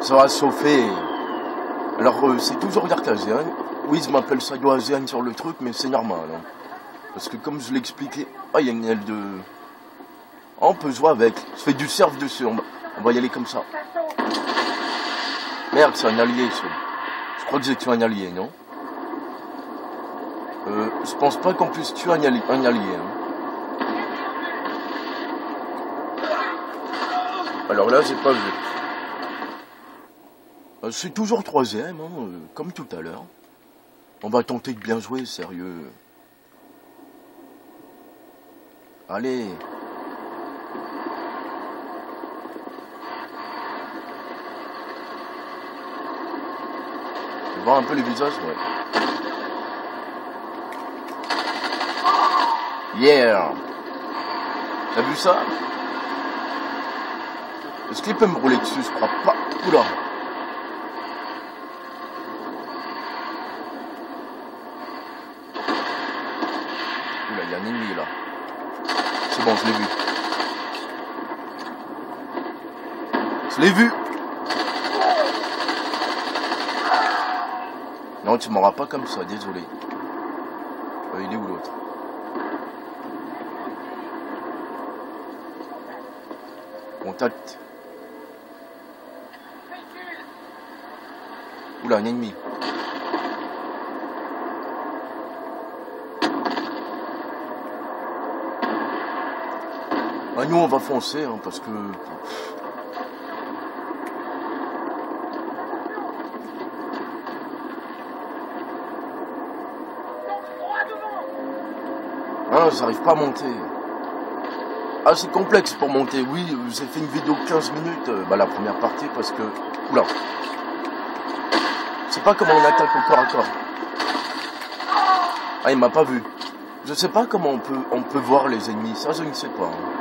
Ça va chauffer. Alors, c'est toujours d'Arcasian. Oui, je m'appelle Sadio Asian sur le truc, mais c'est normal. Hein. Parce que comme je l'ai expliqué... Ah, il y a une aile de... Oh, on peut jouer avec. Je fais du surf dessus. On va y aller comme ça. Merde, c'est un allié, ça. Je crois que j'ai tué un allié, non? Je pense pas qu'on puisse tuer un allié. Hein. Alors là, j'ai pas vu. Je suis toujours troisième, hein, comme tout à l'heure. On va tenter de bien jouer, sérieux. Allez. Tu vois un peu les visages, ouais. Yeah. T'as vu ça? Est-ce qu'il peut me rouler dessus? Je crois pas. Oula. Oula, il y a un ennemi là. C'est bon, je l'ai vu. Je l'ai vu. Non, tu m'auras pas comme ça, désolé. Il est où l'autre? Contact. Oula, un ennemi. Ah, nous on va foncer hein, parce que... Ah, j'arrive pas à monter. Ah, c'est complexe pour monter. Oui, j'ai fait une vidéo de 15 minutes, la première partie, parce que... Oula. Je sais pas comment on attaque au corps à corps. Ah, il m'a pas vu. Je sais pas comment on peut voir les ennemis. Ça, je ne sais pas. Hein.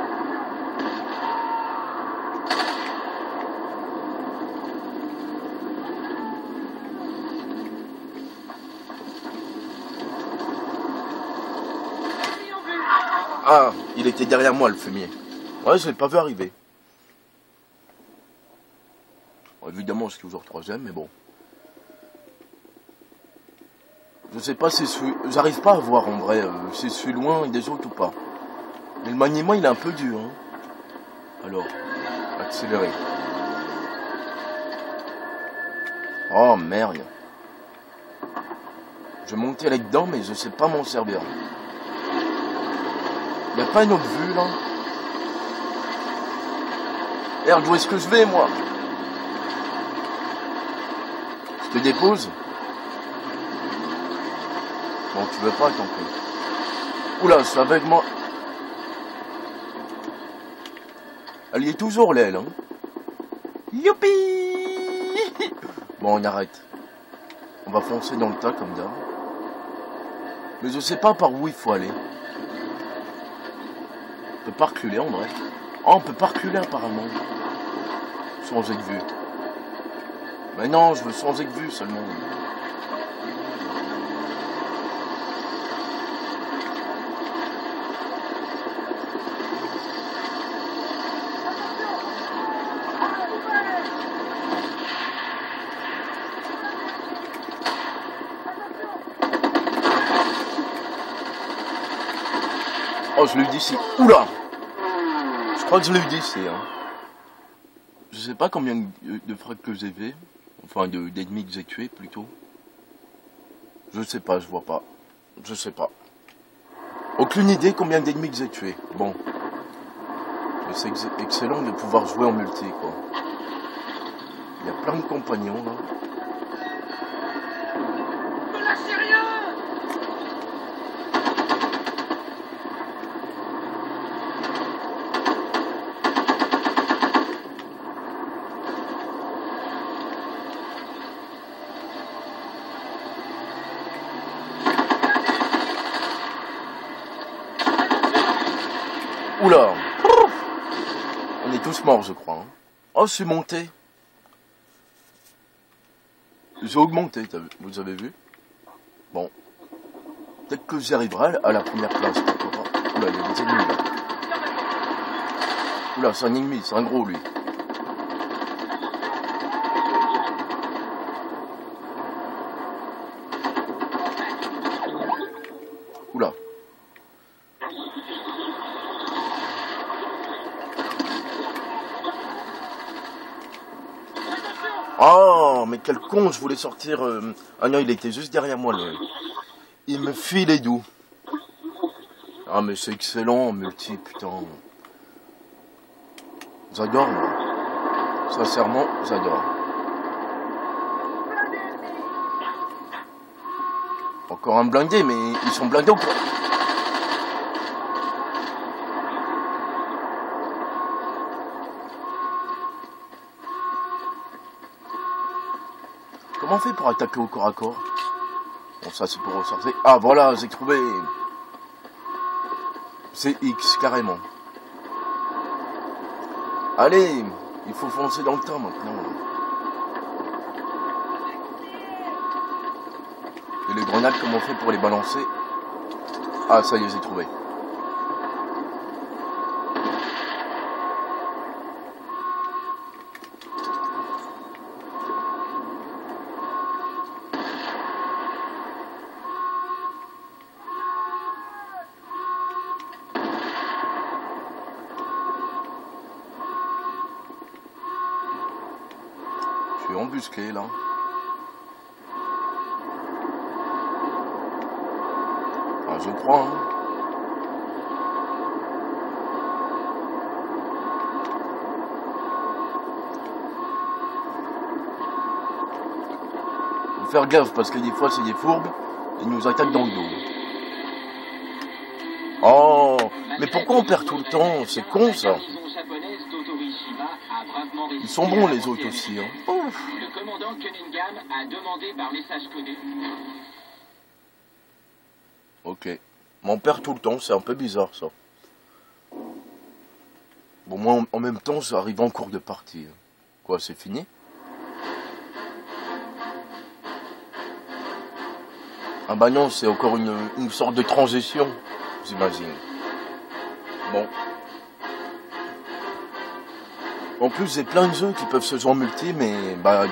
Ah, il était derrière moi, le fumier. Ouais, je l'ai pas vu arriver. Bon, évidemment, je suis toujours troisième, mais bon. Je sais pas si je suis... J'arrive pas à voir, en vrai, si je suis loin des autres ou pas. Mais le maniement, il est un peu dur, hein. Alors, accélérer. Oh, merde. Je vais monter là-dedans, mais je sais pas m'en servir. Il n'y a pas une autre vue, là? Merde, où est-ce que je vais, moi? Je te dépose? Bon, tu veux pas, tant pis. Oula, c'est avec moi. Elle y est toujours, l'aile, hein? Youpi! Bon, on arrête. On va foncer dans le tas, comme d'hab. Mais je sais pas par où il faut aller. On peut pas reculer en vrai. Oh, on peut pas reculer apparemment. Changer de vue. Mais non, je veux changer de vue seulement. Oh, je l'ai eu d'ici. Oula! Je crois que je l'ai eu d'ici. Hein. Je sais pas combien de frags que j'ai fait. Enfin, d'ennemis que j'ai tués, plutôt. Je sais pas, je vois pas. Je sais pas. Aucune idée combien d'ennemis que j'ai tués. Bon. Mais c'est excellent de pouvoir jouer en multi, quoi. Il y a plein de compagnons, là. Ne lâchez rien! Oula! On est tous morts, je crois. Hein. Oh, je suis monté. J'ai augmenté, vous avez vu? Bon. Peut-être que j'y arriverai à la première place. Oula, il y a des ennemis là. Oula, c'est un ennemi, c'est un gros lui. Oh, mais quel con, je voulais sortir... Ah non, il était juste derrière moi, là. Il me file doux. Ah, mais c'est excellent en multi, putain. J'adore, moi. Sincèrement, j'adore. Encore un blindé, mais ils sont blindés ou quoi? Comment on fait pour attaquer au corps à corps? Bon, ça c'est pour ressortir. Ah voilà, j'ai trouvé. C'est X, carrément. Allez, il faut foncer dans le temps maintenant. Et les grenades, comment on fait pour les balancer? Ah, ça y est, j'ai trouvé. Je suis embusqué là. Ah, je crois, hein. Faut faire gaffe parce que des fois c'est des fourbes, ils nous attaquent dans le dos. Oh, mais pourquoi on perd tout le temps? C'est con ça. Ils sont bons les autres aussi, hein. Ouf. Le commandant Cunningham a demandé par message codé. Ok. Mais on perd tout le temps, c'est un peu bizarre ça. Bon, moi en même temps, ça arrive en cours de partie. Quoi, c'est fini? Ah bah non, c'est encore une sorte de transition, j'imagine. Bon. En plus, j'ai plein de jeux qui peuvent se jouer en multi, mais bah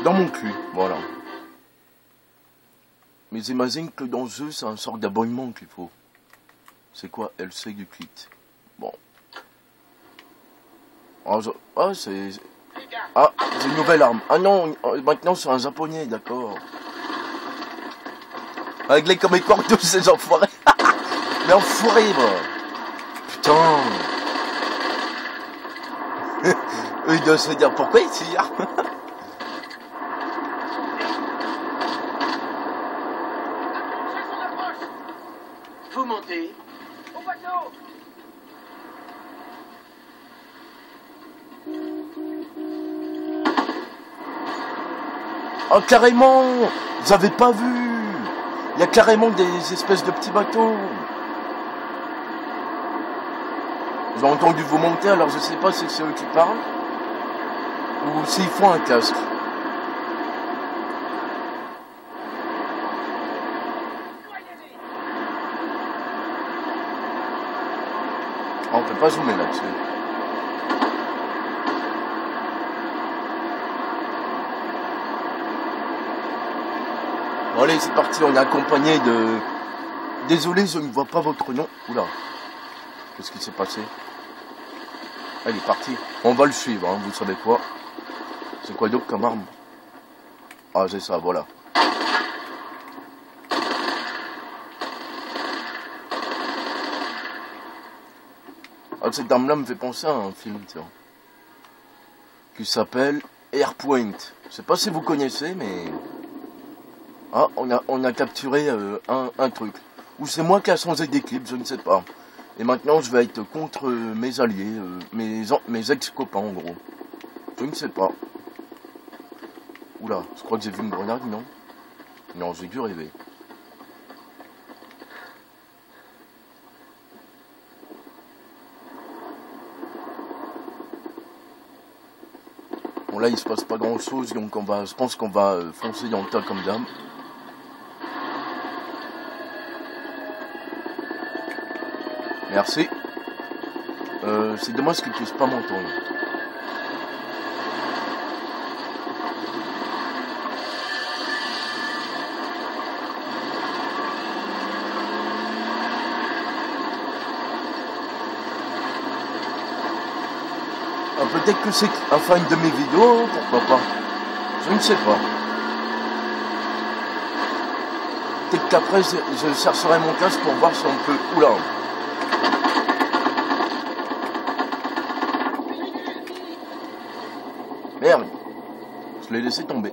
dans mon cul, voilà. Mais j'imagine que dans ce jeu, c'est un sorte d'abonnement qu'il faut. C'est quoi? LC du kit. Bon. Ah, c'est... Ah, j'ai une nouvelle arme. Ah non, maintenant c'est un japonais, d'accord. Avec les comécorps tous ces enfoirés. Mais enfoirés, moi. Putain. Eux, ils doivent se dire pourquoi ils tirent. Vous montez. Au bateau. Oh, carrément. J'avais pas vu. Il y a carrément des espèces de petits bateaux. J'ai entendu vous monter, alors je sais pas si c'est eux qui parlent ou s'ils font un casque. Ah, on peut pas zoomer là-dessus. Bon allez, c'est parti, on est accompagné de... Désolé, je ne vois pas votre nom. Oula. Qu'est-ce qui s'est passé? Ah, il est parti. On va le suivre, hein, vous savez quoi. C'est quoi d'autre comme arme? Ah, c'est ça, voilà. Ah, cette arme-là me fait penser à un film, tiens. Qui s'appelle Airpoint. Je sais pas si vous connaissez, mais... Ah, on a capturé un truc. Ou c'est moi qui a changé d'équipe, je ne sais pas. Et maintenant, je vais être contre mes alliés, mes ex-copains, en gros. Je ne sais pas. Oula, je crois que j'ai vu une grenade, non? Non, j'ai dû rêver. Bon, là, il se passe pas grand-chose, donc je pense qu'on va foncer dans le tas comme d'hab. Merci. C'est dommage que tu puisses pas m'entendre. Peut-être que c'est un fan de mes vidéos, pourquoi pas. Je ne sais pas. Peut-être qu'après, je chercherai mon casque pour voir si on peut... Oula. Merde. Je l'ai laissé tomber.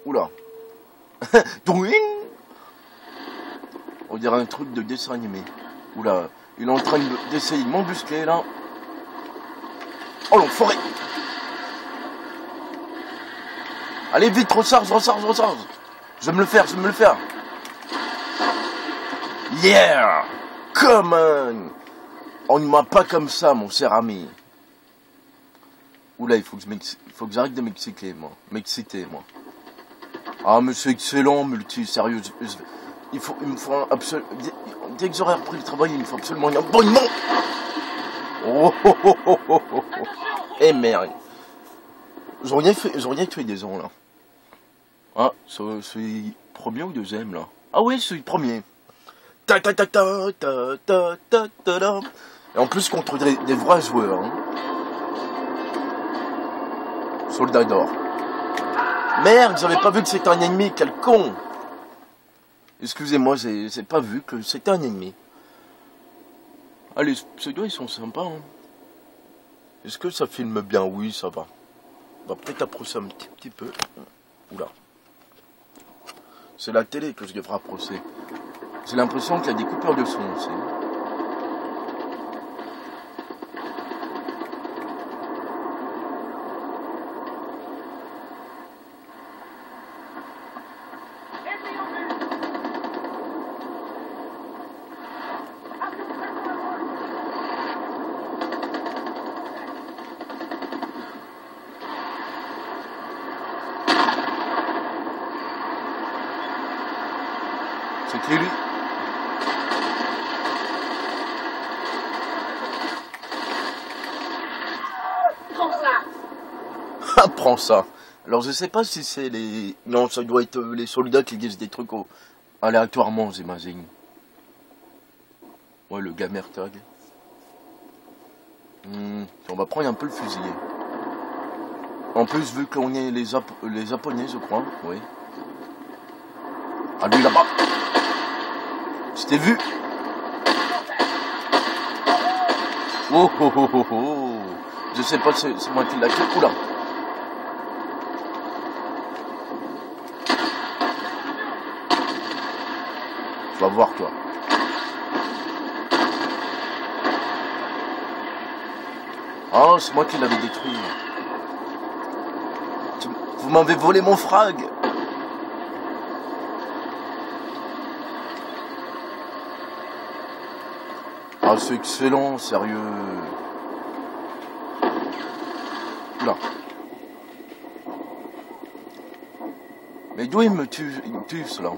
Oula. Douing. On dirait un truc de dessin animé. Oula. Il est en train d'essayer de m'embusquer là. Oh l'enfoiré. Allez vite, recharge. Je vais me le faire. Yeah. Come on. On ne m'a pas comme ça, mon cher ami. Oula, il faut que j'arrête de m'exciter, moi. Ah, mais c'est excellent, multi, sérieux. Il me faut absolument... Dès que j'aurai repris le travail, il me faut absolument un abonnement. Oh. Eh merde. J'aurais tué des gens, là. Ah, c'est premier ou deuxième, là? Ah oui, c'est le premier. Et en plus, contre des vrais joueurs, hein. Soldat d'or. Merde, j'avais pas vu que c'était un ennemi, quel con. Excusez-moi, j'ai pas vu que c'était un ennemi. Ah, les pseudos, ils sont sympas, hein. Est-ce que ça filme bien? Oui, ça va. On va peut-être approcher un petit peu. Oula. C'est la télé que je devrais approcher. J'ai l'impression qu'il y a des coupures de son aussi. C'est qui lui? Prends ça. Ah, prends ça. Alors je sais pas si c'est les... Non, ça doit être les soldats qui disent des trucs aléatoirement, j'imagine. Ouais, le gamer tag. On va prendre un peu le fusilier. En plus, vu qu'on est les Japonais, je crois. Oui. Ah, lui là-bas. Je t'ai vu. Oh. Je sais pas, c'est moi qui l'a tué. Oula. Tu vas voir, toi. Ah, c'est moi qui l'avais détruit. Vous m'avez volé mon frag. Ah, c'est excellent, sérieux. Oula. Mais d'où il me tue cela?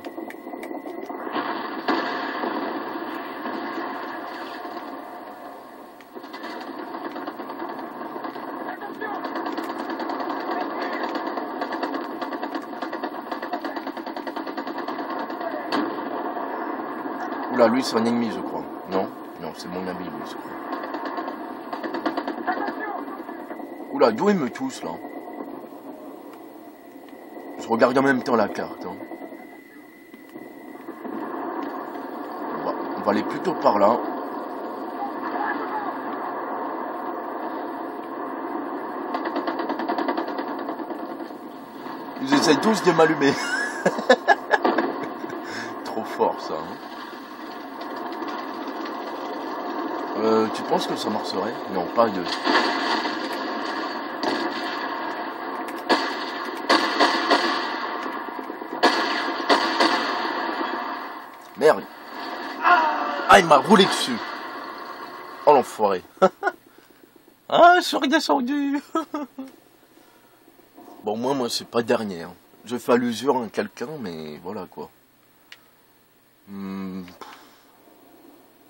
Oula, lui c'est un ennemi, je crois. Non, c'est mon ami, lui, je crois. Oula, d'où il me touche, là? Je regarde en même temps la carte, hein. On va aller plutôt par là. Ils essaient tous de m'allumer. Trop fort, ça, hein. Tu penses que ça marcherait? Non, pas deux. Merde. Ah, il m'a roulé dessus. Oh, l'enfoiré. Ah, je suis redescendu. Bon, moi, c'est pas dernier, hein. Je fais allusion à quelqu'un, mais voilà, quoi.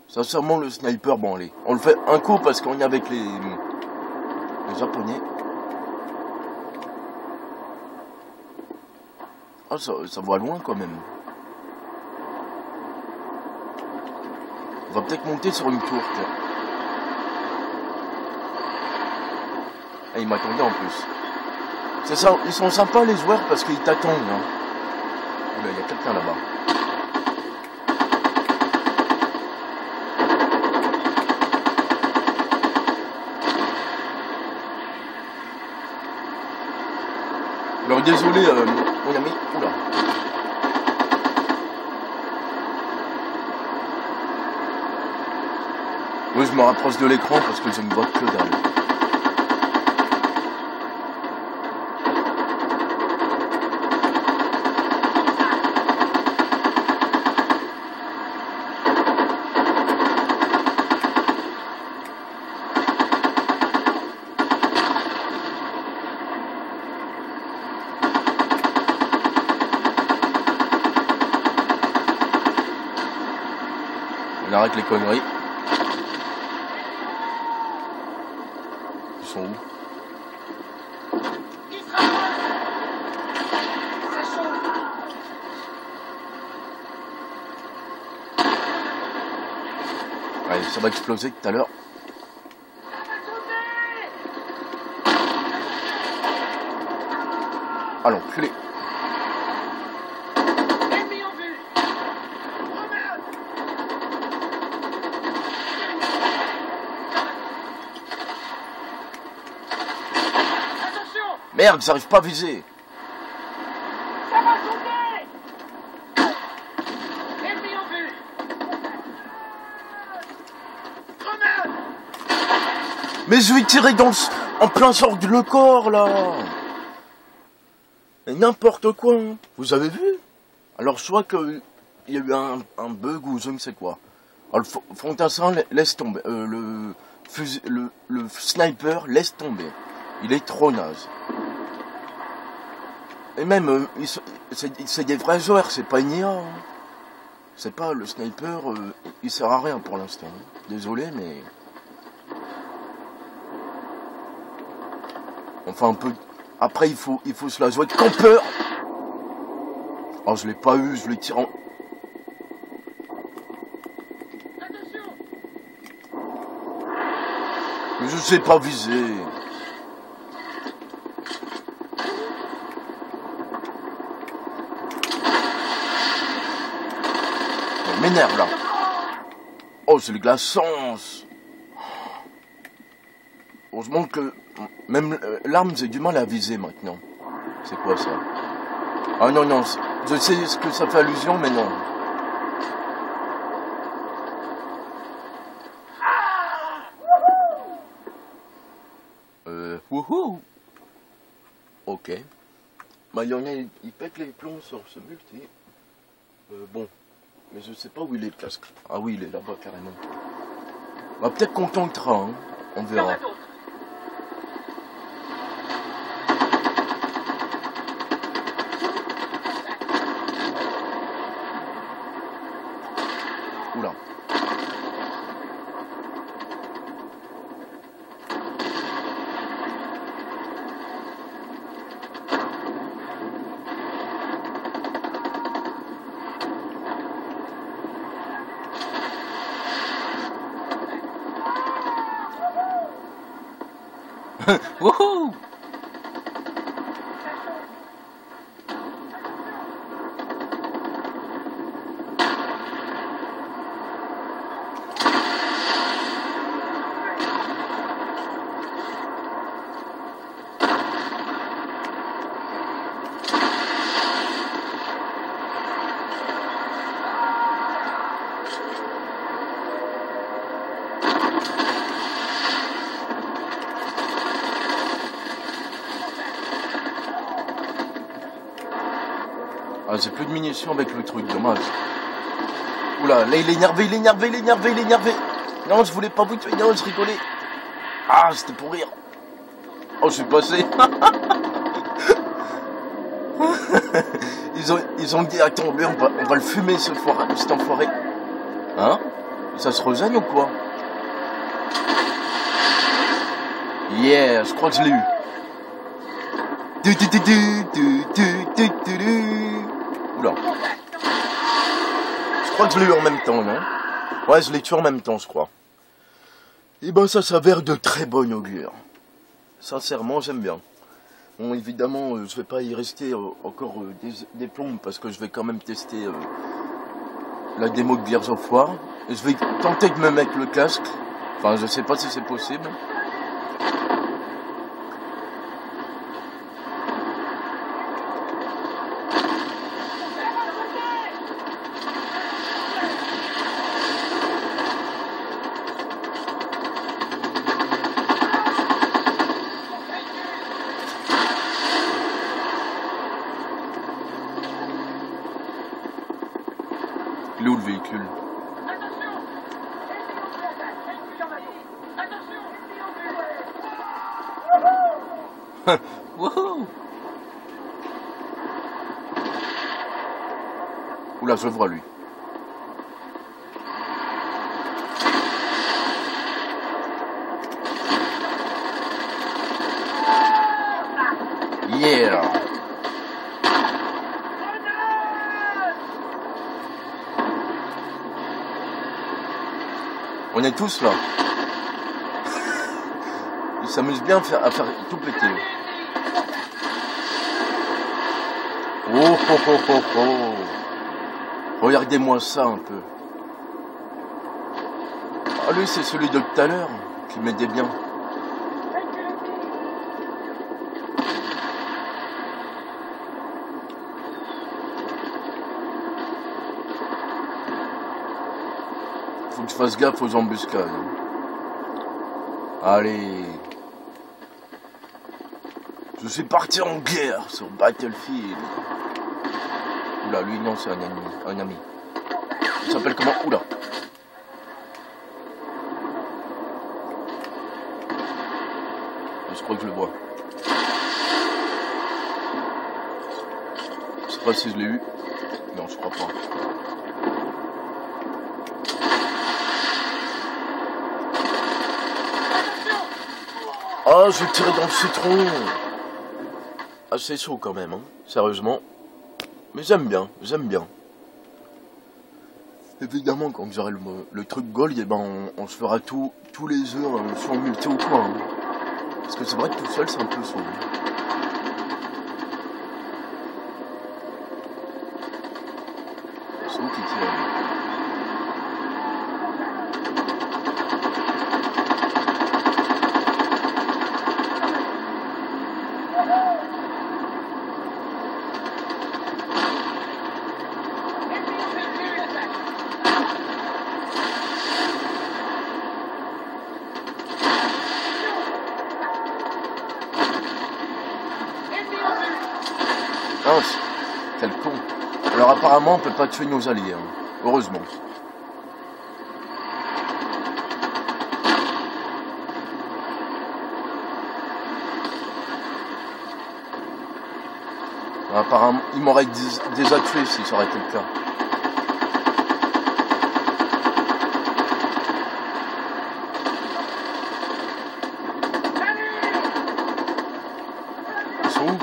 Sincèrement, le sniper, bon, allez. On le fait un coup parce qu'on est avec les Japonais. Ah, ça va loin, quand même. On va peut-être monter sur une tour, tiens. Ah, il m'attendait en plus. C'est ça, ils sont sympas les joueurs parce qu'ils t'attendent. Hein. Oula, il y a quelqu'un là-bas. Alors désolé, mon ami. Oula. Oui, je me rapproche de l'écran parce que je ne vois que dalle. On arrête les conneries. Ils sont où? Allez, ça va exploser tout à l'heure. Ah l'enculé. Merde, j'arrive pas à viser. Ça va sauter. Ennemi en vue. Grenade. Mais je vais tirer dans en plein sort le corps là. Mais n'importe quoi. Hein. Vous avez vu? Alors je crois qu'il y a eu un bug ou je ne sais quoi. Alors le fantassin laisse tomber. Le sniper laisse tomber. Il est trop naze. Et même, c'est des vrais joueurs, c'est pas une IA. Hein. C'est pas le sniper, il sert à rien pour l'instant. Désolé, mais... Enfin, un peu... Après, il faut se la jouer de campeur. Oh, je l'ai pas eu, je l'ai tiré en... Mais je sais pas viser. M'énerve là. Oh, c'est le glaçons. Heureusement que même l'arme, j'ai du mal à viser maintenant. C'est quoi ça? Ah non, non, je sais ce que ça fait allusion, mais non. Wouhou. Ok. Bah, il y en a, il pète les plombs sur ce multi. Bon. Mais je sais pas où il est, casque. Ah oui, il est là-bas, carrément. Bah, peut-être qu'on tentera, hein. On verra. Oula. Wouhou! Ah, j'ai plus de munitions avec le truc, dommage. Oula, là il est énervé, il est énervé, il est énervé, il est énervé. Non, je voulais pas vous tuer, non, je rigolais. Ah, c'était pour rire. Oh, je suis passé. ils ont dit, attends, lui, on va le fumer, cet enfoiré. Hein? Ça se regagne ou quoi? Yeah, je crois que je l'ai eu. Oula. Je crois que je l'ai eu en même temps, non? Ouais, je les tue en même temps, je crois. Et ben ça s'avère de très bon augure. Sincèrement, j'aime bien. Bon, évidemment, je vais pas y rester encore des plombes parce que je vais quand même tester la démo de Gears of War. Et je vais tenter de me mettre le casque. Enfin, je sais pas si c'est possible. Il est où le véhicule? Wouhou! Oula, je le vois lui. Yeah! On est tous là. Ils s'amusent bien à faire tout péter. Oh oh oh oh oh. Regardez-moi ça un peu. Ah lui c'est celui de tout à l'heure qui m'aidait bien. Faut que je fasse gaffe aux embuscades. Allez. Je suis parti en guerre sur Battlefield. Oula, lui non, c'est un ami. Il s'appelle comment? Oula. Je crois que je le vois. Je sais pas si je l'ai eu. Non, je crois pas. Ah, j'ai tiré dans le citron. Ah, c'est chaud quand même, hein, sérieusement. Mais j'aime bien, j'aime bien. Évidemment, quand j'aurai le truc gold, eh ben, on se fera tous les jeux soit en multi ou quoi. Hein. Parce que c'est vrai que tout seul, c'est un peu chaud. C'est où qui tire? Ah, quel con. Alors apparemment on peut pas tuer nos alliés, hein. Heureusement. Apparemment, il m'aurait déjà tué si ça aurait été le cas. Ils sont où?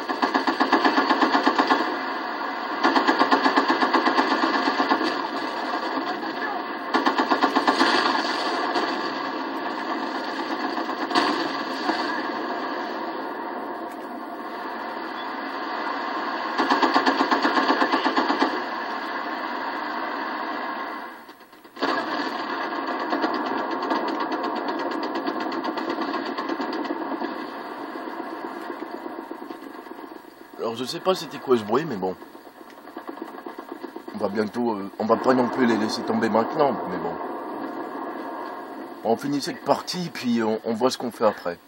Alors je sais pas c'était quoi ce bruit, mais bon. On va bientôt... on va pas non plus les laisser tomber maintenant, mais bon. On finit cette partie, puis on voit ce qu'on fait après.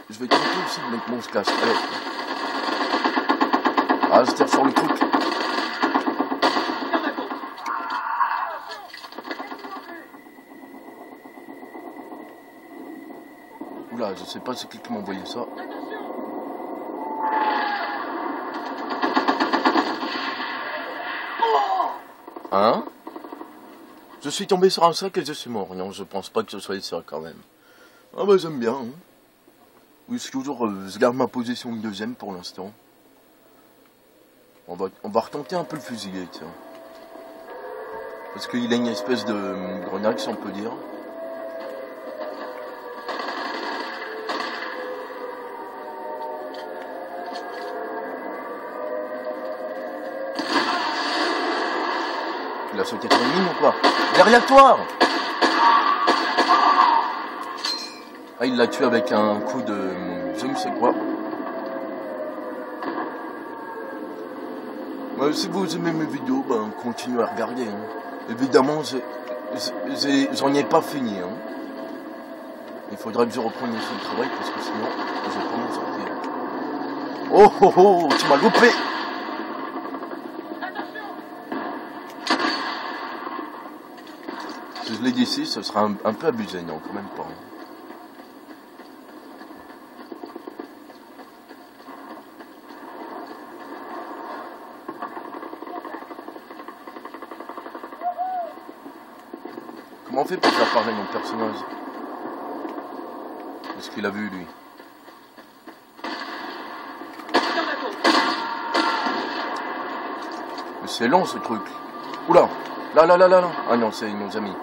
Je vais tenter aussi de mettre mon casque. Allez. Ah, je tire sur le truc. Oula, je sais pas c'est qui m'a envoyé ça. Hein? Je suis tombé sur un sac et je suis mort. Non, je pense pas que ce soit ça quand même. Ah bah j'aime bien. Hein. Oui, je suis toujours... je garde ma position de deuxième pour l'instant. On va retenter un peu le fusilier, tiens. Parce qu'il a une espèce de grenade, si on peut dire. Il a sauté sur une mine ou quoi? Derrière toi! Ah, il l'a tué avec un coup de... je ne sais quoi. Si vous aimez mes vidéos, ben, continuez à regarder. Hein. Évidemment, j'en ai pas fini. Hein. Il faudra que je reprenne aussi le travail parce que sinon, je vais pas m'en sortir. Oh oh oh, tu m'as loupé! Si je l'ai dit ici, ce sera un peu abusé, non, quand même pas. Hein. Comment on fait pour faire parler mon personnage? Est-ce qu'il a vu, lui? Mais c'est long, ce truc. Oula! Là. Ah non, c'est nos amis.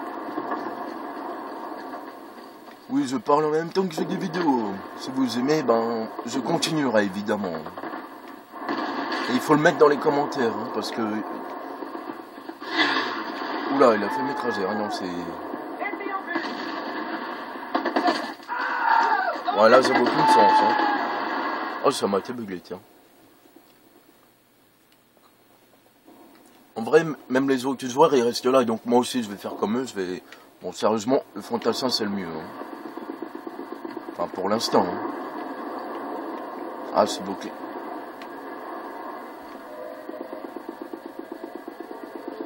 Oui, je parle en même temps que je fais des vidéos. Si vous aimez, ben, je continuerai, évidemment. Et il faut le mettre dans les commentaires, hein, parce que... Oula, il a fait m'écraser. Ah non, c'est... Voilà, ça vaut aucun sens. Hein. Oh, ça m'a été bugué, tiens. En vrai, même les autres joueurs, ils restent là. Donc moi aussi, je vais faire comme eux. Je vais... Bon, sérieusement, le fantassin, c'est le mieux. Hein. Enfin, pour l'instant. Hein. Ah, c'est bloqué.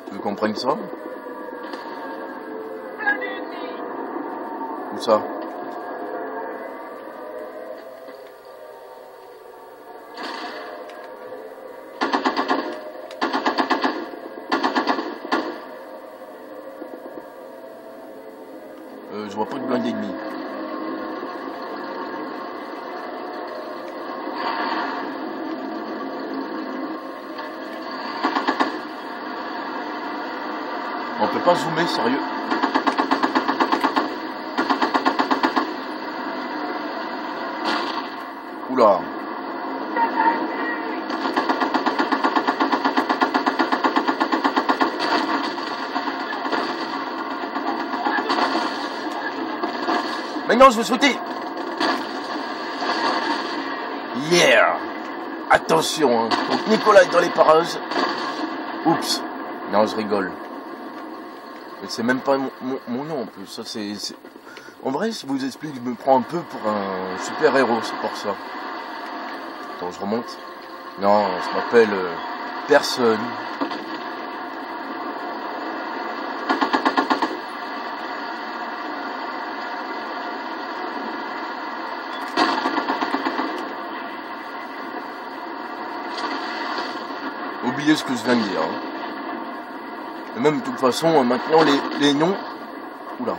Tu veux qu'on prenne ça? Où ça? Je vois pas de blindé ennemi. On peut pas zoomer, sérieux. Oula. Mais non, je veux sauter. Yeah. Attention, hein. Donc Nicolas est dans les parages. Oups. Non, je rigole. Mais c'est même pas mon nom en plus. Ça, c'est... En vrai, si je vous explique, je me prends un peu pour un super-héros, c'est pour ça. Attends, je remonte. Non, je m'appelle... personne. Oubliez ce que je viens de dire. Hein. Et même de toute façon, maintenant les noms... Oula.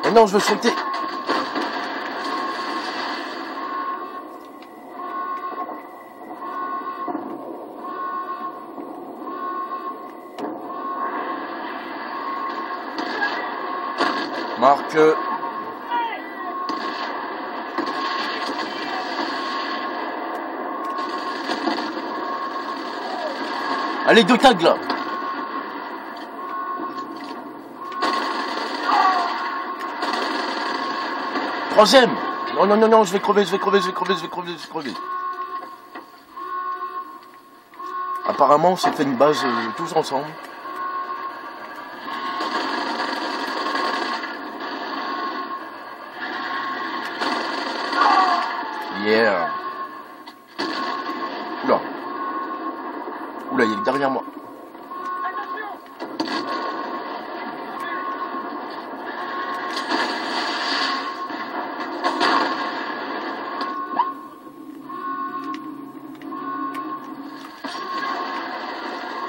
Oh non, je veux sauter. Marc... Allez, deux tags là. Troisième. Non, je vais crever. Apparemment, on s'est fait une base tous ensemble. Yeah. Oula, il est derrière moi.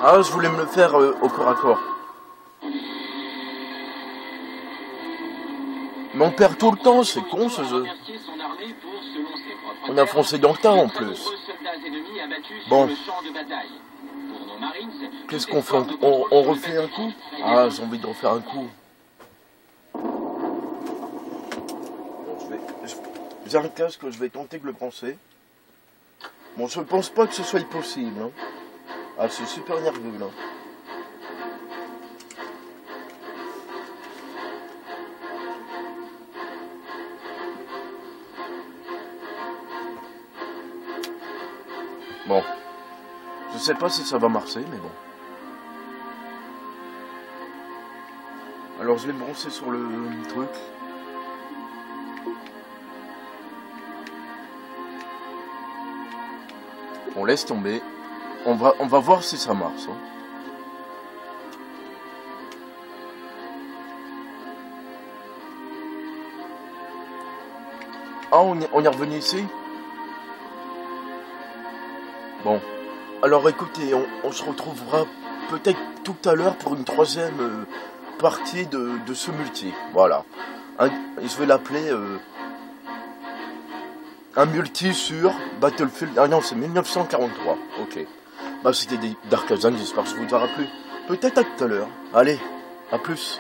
Ah, je voulais me le faire au corps à corps. Mais on perd tout le temps, c'est con ce jeu. journée pour, selon ses propres On a termes, foncé dans le tas en suivre de plus. nombreux soldats ennemis abattus Bon. sur le champ de bataille. Pour nos Marines, Qu'est-ce tout qu'on fait? effort de On contrôle sur le refait un coup? Pacifique est Ah, défini. j'ai envie de refaire un coup. Bon, j'ai un casque, je vais tenter de le penser. Bon, je pense pas que ce soit possible. Hein. Ah, c'est super nerveux là. Bon. Je sais pas si ça va marcher, mais bon. Alors je vais me bronzer sur le truc. On laisse tomber. On va voir si ça marche. Hein. Ah, on est revenu ici? Bon. Alors écoutez, on se retrouvera peut-être tout à l'heure pour une troisième partie de ce multi. Voilà. Je vais l'appeler un multi sur Battlefield. Ah non, c'est 1943. Ok. Bah c'était des Dark Hazard, j'espère que ça vous aura plu. Peut-être à tout à l'heure. Allez, à plus.